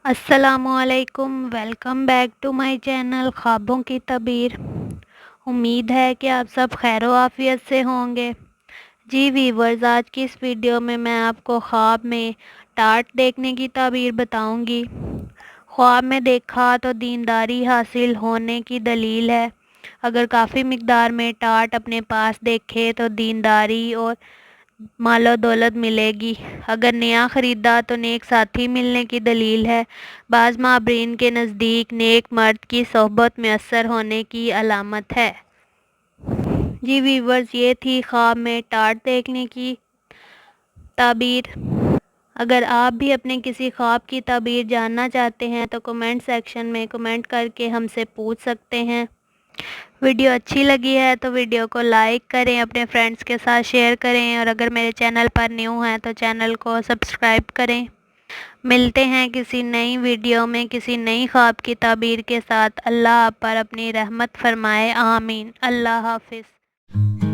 السلام علیکم، welcome back to my channel خوابوں کی تعبیر۔ امید ہے کہ آپ سب خیر و عافیت سے ہوں گے۔ جی ویورز، آج کی اس ویڈیو میں آپ کو خواب میں ٹارٹ دیکھنے کی تعبیر بتاؤں گی۔ خواب میں دیکھا تو دینداری حاصل ہونے کی دلیل ہے۔ اگر کافی مقدار میں ٹارٹ اپنے پاس دیکھے تو دینداری اور مال و دولت ملے گی۔ اگر نیا خریدا تو نیک ساتھی ملنے کی دلیل ہے۔ بعض مابرین کے نزدیک نیک مرد کی صحبت میسر ہونے کی علامت ہے۔ جی ویورز، یہ تھی خواب میں ٹارٹ دیکھنے کی تعبیر۔ اگر آپ بھی اپنے کسی خواب کی تعبیر جاننا چاہتے ہیں تو کمنٹ سیکشن میں کمنٹ کر کے ہم سے پوچھ سکتے ہیں۔ ویڈیو اچھی لگی ہے تو ویڈیو کو لائک کریں، اپنے فرینڈس کے ساتھ شیئر کریں، اور اگر میرے چینل پر نیو ہیں تو چینل کو سبسکرائب کریں۔ ملتے ہیں کسی نئی ویڈیو میں کسی نئی خواب کی تعبیر کے ساتھ۔ اللہ آپ پر اپنی رحمت فرمائے، آمین۔ اللہ حافظ۔